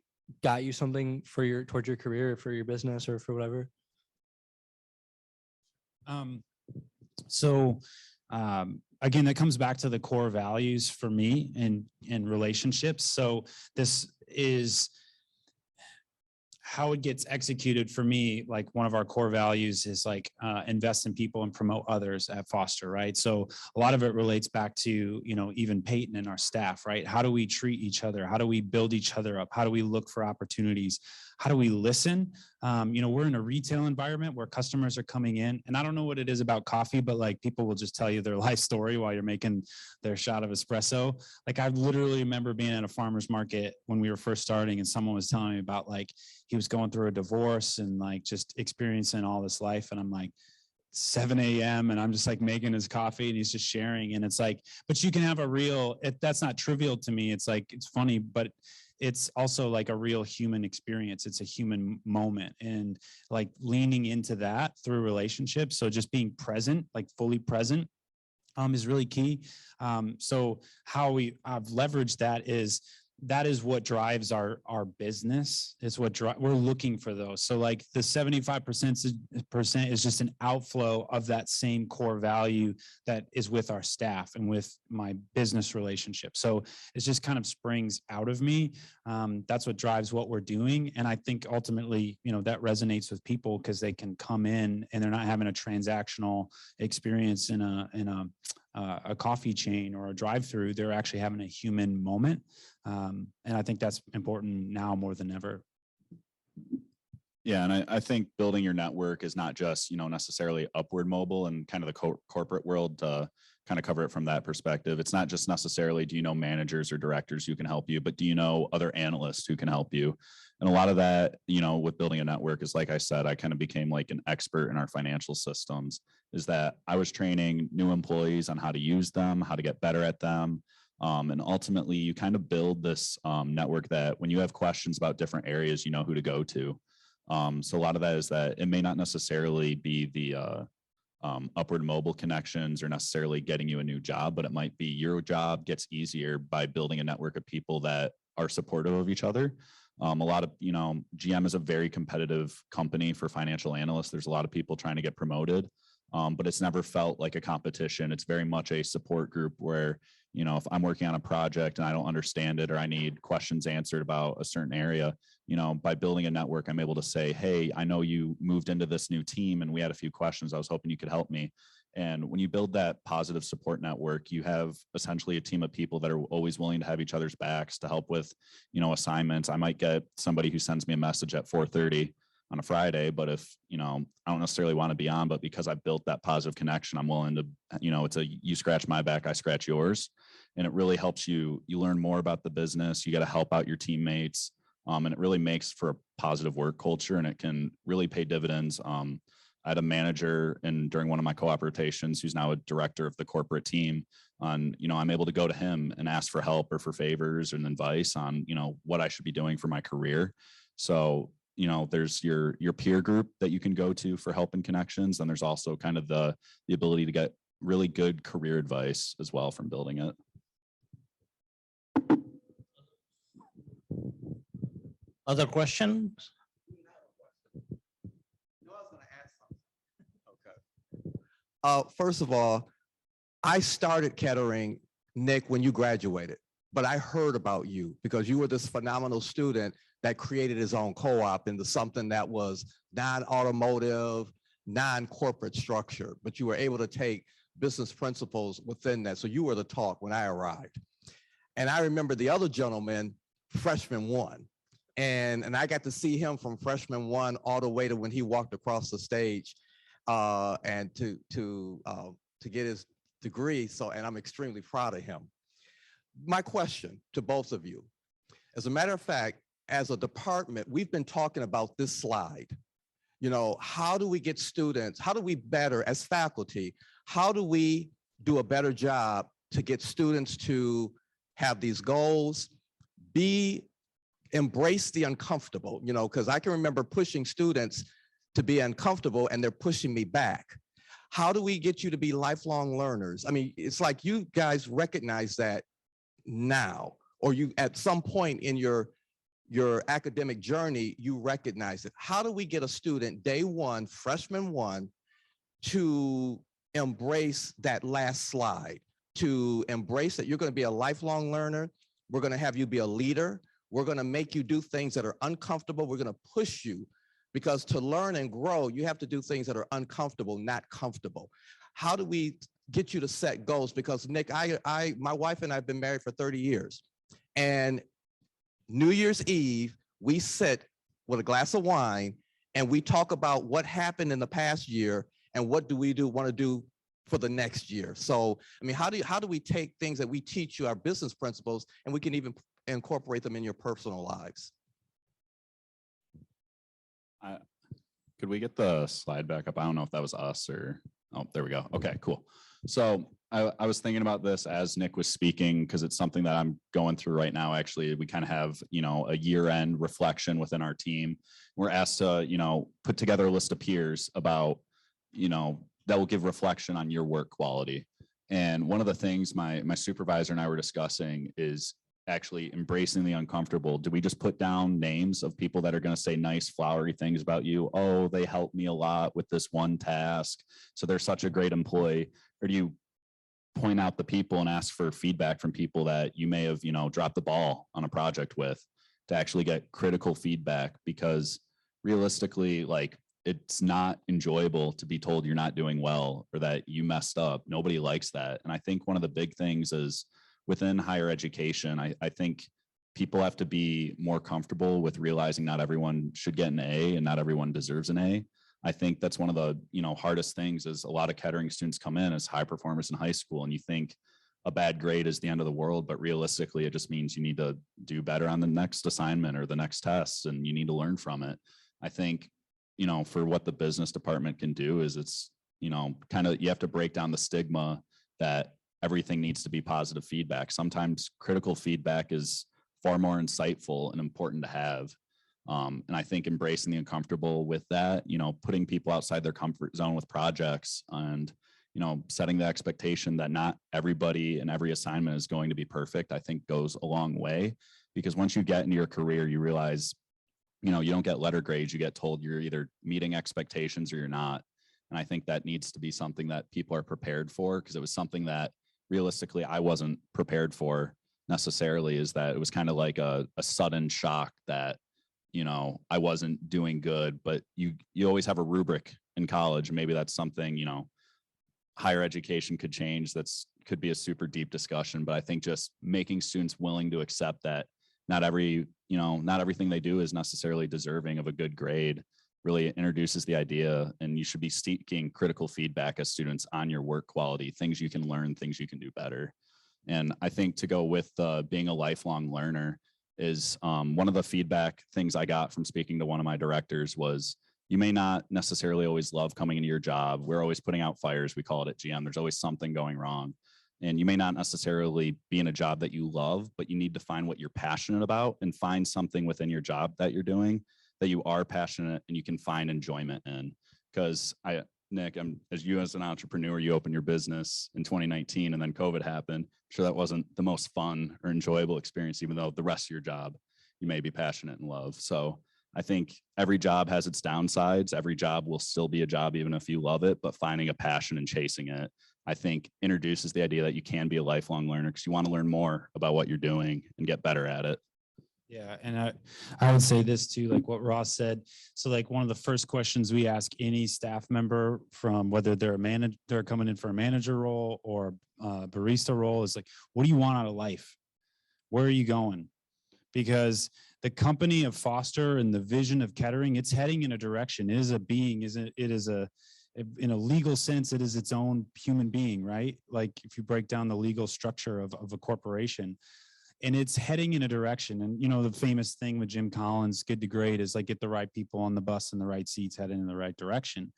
got you something for towards your career or for your business or for whatever? Again, that comes back to the core values for me in relationships. So this is how it gets executed for me. Like one of our core values is like invest in people and promote others at Foster, right? So a lot of it relates back to, even Peyton and our staff, right? How do we treat each other? How do we build each other up? How do we look for opportunities? How do we listen? We're in a retail environment where customers are coming in, and I don't know what it is about coffee, but like people will just tell you their life story while you're making their shot of espresso. Like I literally remember being at a farmer's market when we were first starting, and someone was telling me about like he was going through a divorce and like just experiencing all this life. And I'm like, 7 a.m. and I'm just like making his coffee and he's just sharing. And it's like, but you can have that's not trivial to me. It's like, it's funny, but it's also like a real human experience. It's a human moment, and like leaning into that through relationships. So just being present, like fully present, is really key. So how I've leveraged that is what drives our business. It's what we're looking for those. So like the 75% is just an outflow of that same core value that is with our staff and with my business relationship. So it just kind of springs out of me. That's what drives what we're doing. And I think ultimately, that resonates with people because they can come in and they're not having a transactional experience in a a coffee chain or a drive-through, they're actually having a human moment. And I think that's important now more than ever. Yeah, and I think building your network is not just, necessarily upward mobile and kind of the corporate world to kind of cover it from that perspective. It's not just necessarily, do you know managers or directors who can help you, but do you know other analysts who can help you? And a lot of that, with building a network is, like I said, I kind of became like an expert in our financial systems, is that I was training new employees on how to use them, how to get better at them. And ultimately you kind of build this network that when you have questions about different areas, you know who to go to. So a lot of that is that it may not necessarily be the upward mobile connections or necessarily getting you a new job, but it might be your job gets easier by building a network of people that are supportive of each other. A lot of, GM is a very competitive company for financial analysts. There's a lot of people trying to get promoted, but it's never felt like a competition. It's very much a support group where, if I'm working on a project and I don't understand it, or I need questions answered about a certain area, by building a network, I'm able to say, hey, I know you moved into this new team and we had a few questions. I was hoping you could help me. And when you build that positive support network, you have essentially a team of people that are always willing to have each other's backs to help with, assignments. I might get somebody who sends me a message at 4:30 on a Friday, but if, I don't necessarily want to be on, but because I built that positive connection, I'm willing to, it's a, you scratch my back, I scratch yours. And it really helps you learn more about the business. You got to help out your teammates. And it really makes for a positive work culture, and it can really pay dividends. I had a manager and during one of my co-op rotations, who's now a director of the corporate team, on, I'm able to go to him and ask for help or for favors and advice on, what I should be doing for my career. So, there's your peer group that you can go to for help and connections. And there's also kind of the ability to get really good career advice as well from building it. Other questions? First of all, I started Kettering, Nick, when you graduated, but I heard about you because you were this phenomenal student that created his own co-op into something that was non-automotive, non-corporate structure, but you were able to take business principles within that. So you were the talk when I arrived. And I remember the other gentleman, freshman one, and I got to see him from freshman one all the way to when he walked across the stage and to get his degree. So, and I'm extremely proud of him. My question to both of you, as a matter of fact, as a department, we've been talking about this slide. How do we get students, how do we better as faculty, how do we do a better job to get students to have these goals, embrace the uncomfortable, because I can remember pushing students to be uncomfortable and they're pushing me back. How do we get you to be lifelong learners? I mean, it's like you guys recognize that now, or you at some point in your academic journey, you recognize it. How do we get a student day one, freshman one, to embrace that last slide, to embrace that you're going to be a lifelong learner? We're going to have you be a leader. We're going to make you do things that are uncomfortable. We're going to push you, because to learn and grow, you have to do things that are uncomfortable, not comfortable. How do we get you to set goals? Because Nick, my wife and I have been married for 30 years, and New Year's Eve, we sit with a glass of wine and we talk about what happened in the past year and what do we want to do for the next year. So, I mean, how do we take things that we teach you, our business principles, and we can even incorporate them in your personal lives? Could we get the slide back up? I don't know if that was us or, oh, there we go. Okay, cool. So I was thinking about this as Nick was speaking, because it's something that I'm going through right now. Actually, we kind of have, a year-end reflection within our team. We're asked to, put together a list of peers about, that will give reflection on your work quality. And one of the things my supervisor and I were discussing is actually embracing the uncomfortable. Do we just put down names of people that are going to say nice, flowery things about you? Oh, they helped me a lot with this one task, so they're such a great employee. Or do you point out the people and ask for feedback from people that you may have, dropped the ball on a project with, to actually get critical feedback? Because realistically, like, it's not enjoyable to be told you're not doing well or that you messed up. Nobody likes that. And I think one of the big things is within higher education, I think people have to be more comfortable with realizing not everyone should get an A and not everyone deserves an A. I think that's one of the, hardest things is a lot of Kettering students come in as high performers in high school and you think a bad grade is the end of the world, but realistically, it just means you need to do better on the next assignment or the next test and you need to learn from it. I think, for what the business department can do is it's, kind of, you have to break down the stigma that everything needs to be positive feedback. Sometimes critical feedback is far more insightful and important to have. And I think embracing the uncomfortable with that, putting people outside their comfort zone with projects and, setting the expectation that not everybody and every assignment is going to be perfect, I think goes a long way. Because once you get into your career, you realize, you don't get letter grades, you get told you're either meeting expectations or you're not. And I think that needs to be something that people are prepared for, because it was something that realistically I wasn't prepared for necessarily, is that it was kind of like a sudden shock that, I wasn't doing good, but you always have a rubric in college. Maybe that's something, higher education could change. Could be a super deep discussion, but I think just making students willing to accept that not everything they do is necessarily deserving of a good grade really introduces the idea, and you should be seeking critical feedback as students on your work quality, things you can learn, things you can do better. And I think to go with being a lifelong learner is one of the feedback things I got from speaking to one of my directors was, you may not necessarily always love coming into your job. We're always putting out fires. We call it at GM. There's always something going wrong. And you may not necessarily be in a job that you love, but you need to find what you're passionate about and find something within your job that you're doing that you are passionate and you can find enjoyment in. Because Nick, as an entrepreneur, you opened your business in 2019 and then COVID happened. I'm sure that wasn't the most fun or enjoyable experience, even though the rest of your job you may be passionate and love. So I think every job has its downsides. Every job will still be a job, even if you love it, but finding a passion and chasing it, I think introduces the idea that you can be a lifelong learner because you want to learn more about what you're doing and get better at it. Yeah. And I would say this too, like what Ross said. So like one of the first questions we ask any staff member, from whether they're they're coming in for a manager role or a barista role, is like, what do you want out of life? Where are you going? Because the company of Foster and the vision of Kettering, it's heading in a direction. It is a being, in a legal sense, it is its own human being, right? Like if you break down the legal structure of a corporation, and it's heading in a direction. And, the famous thing with Jim Collins, Good to Great, is like, get the right people on the bus in the right seats, heading in the right direction.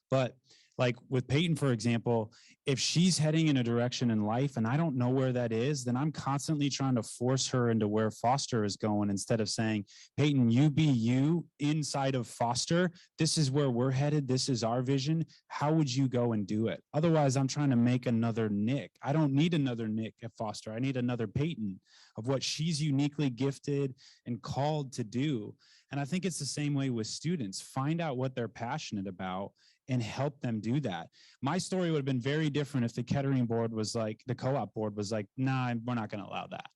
But like with Peyton, for example, if she's heading in a direction in life and I don't know where that is, then I'm constantly trying to force her into where Foster is going, instead of saying, Peyton, you be you inside of Foster. This is where we're headed. This is our vision. How would you go and do it? Otherwise, I'm trying to make another Nick. I don't need another Nick at Foster. I need another Peyton of what she's uniquely gifted and called to do. And I think it's the same way with students. Find out what they're passionate about and help them do that. My story would have been very different if the Kettering board was like, the co-op board was like, nah, we're not going to allow that.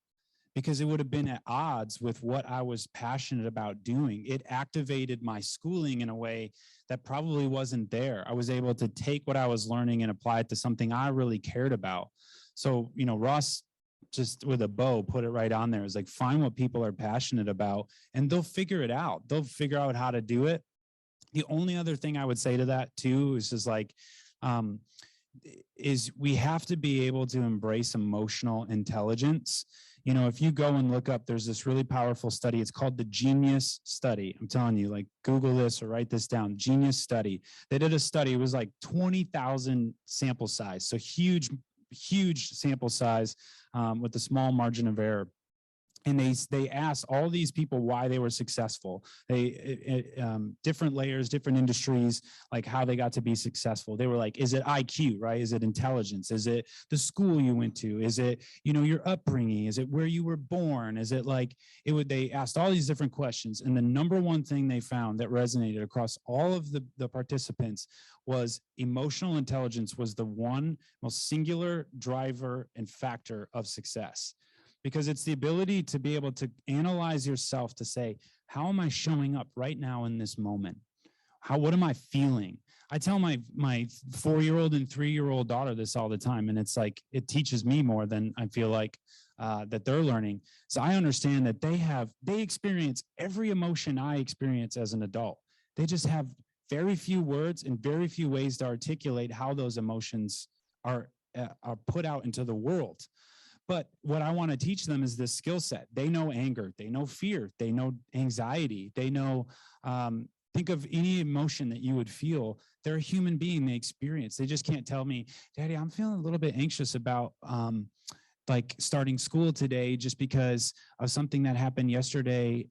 Because it would have been at odds with what I was passionate about doing. It activated my schooling in a way that probably wasn't there. I was able to take what I was learning and apply it to something I really cared about. So, Ross, just with a bow, put it right on there. It's like, find what people are passionate about and they'll figure it out. They'll figure out how to do it. The only other thing I would say to that too is just like, is we have to be able to embrace emotional intelligence. If you go and look up, there's this really powerful study. It's called the Genius Study. I'm telling you, like, Google this or write this down. Genius Study. They did a study. It was like 20,000 sample size. So huge sample size with a small margin of error. And they asked all these people why they were successful. Different layers, different industries, like how they got to be successful. They were like, is it IQ, right? Is it intelligence? Is it the school you went to? Is it, your upbringing? Is it where you were born? Is it like, they asked all these different questions. And the number one thing they found that resonated across all of the participants was emotional intelligence was the one most singular driver and factor of success. Because it's the ability to be able to analyze yourself to say, how am I showing up right now in this moment? what am I feeling? I tell my 4-year-old and 3-year-old daughter this all the time. And it's like, it teaches me more than I feel like that they're learning. So I understand that they experience every emotion I experience as an adult. They just have very few words and very few ways to articulate how those emotions are put out into the world. But what I want to teach them is this skill set. They know anger, they know fear, they know anxiety, they know, think of any emotion that you would feel. They're a human being, they experience. They just can't tell me, Daddy, I'm feeling a little bit anxious about like starting school today just because of something that happened yesterday,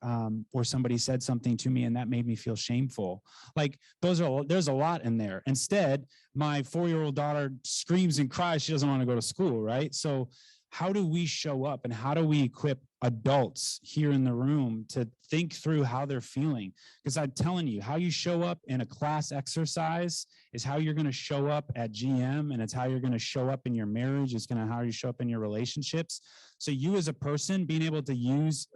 or somebody said something to me and that made me feel shameful. Like there's a lot in there. Instead, my 4-year-old daughter screams and cries. She doesn't want to go to school, right? So how do we show up and how do we equip adults here in the room to think through how they're feeling? Because I'm telling you, how you show up in a class exercise is how you're going to show up at GM, and it's how you're going to show up in your marriage. It's going to how you show up in your relationships. So you as a person being able to use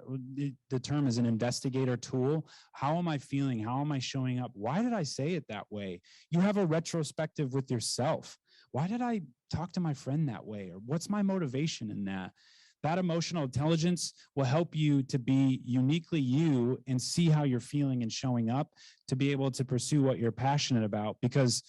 the term as an investigator tool. How am I feeling? How am I showing up? Why did I say it that way? You have a retrospective with yourself. Why did I talk to my friend that way? Or what's my motivation in that? That emotional intelligence will help you to be uniquely you and see how you're feeling and showing up to be able to pursue what you're passionate about. Because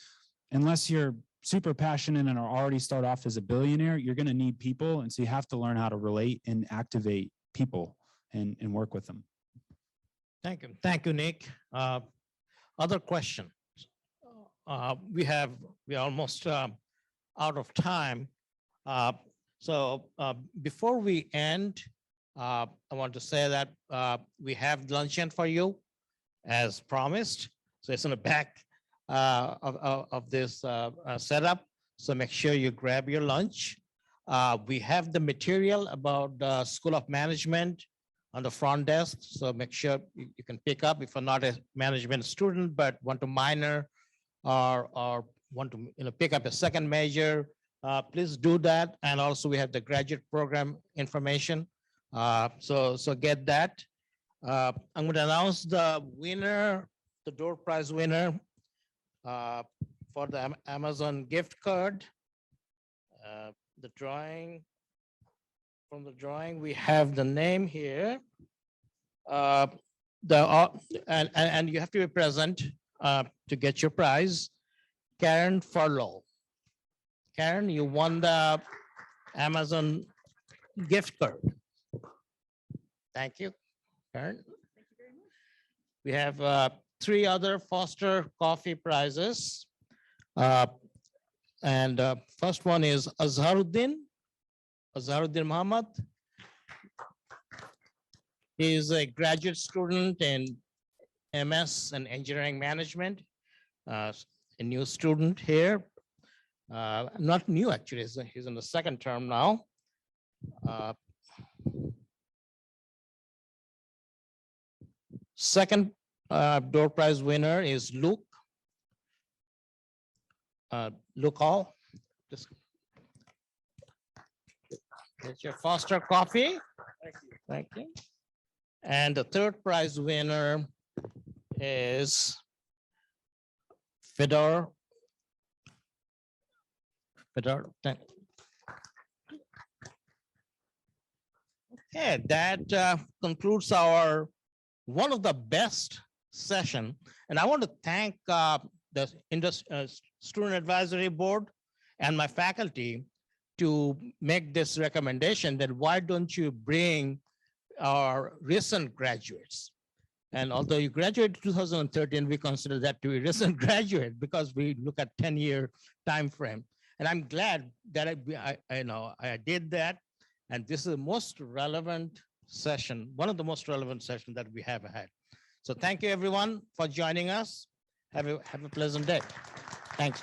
unless you're super passionate and are already start off as a billionaire, you're going to need people. And so you have to learn how to relate and activate people and work with them. Thank you. Thank you, Nick. Other questions? We're almost out of time. So before we end, I want to say that we have luncheon for you as promised. So it's in the back of this setup. So make sure you grab your lunch. We have the material about the School of Management on the front desk. So make sure you can pick up if you're not a management student, but want to minor or want to pick up a second major. Please do that. And also we have the graduate program information. So get that. I'm going to announce the winner, the door prize winner for the Amazon gift card. The drawing, from the drawing, we have the name here. And you have to be present to get your prize. Karen Farlow. Karen, you won the Amazon gift card. Thank you, Karen. Thank you very much. We have 3 other Foster Coffee prizes. And first one is Azharuddin Muhammad. He is a graduate student in MS and engineering management. A new student here. Not new, actually. He's in the second term now. Second door prize winner is Luke. Luke Hall. Just get your Foster coffee. Thank you. Thank you. And the third prize winner is Fedor. Okay, that concludes our one of the best session. And I want to thank the Student Advisory Board and my faculty to make this recommendation that why don't you bring our recent graduates? And although you graduated 2013, we consider that to be recent graduate because we look at 10-year time frame. And I'm glad that I did that. And this is the most relevant session, one of the most relevant sessions that we have had. So thank you everyone for joining us. Have a pleasant day. Thanks.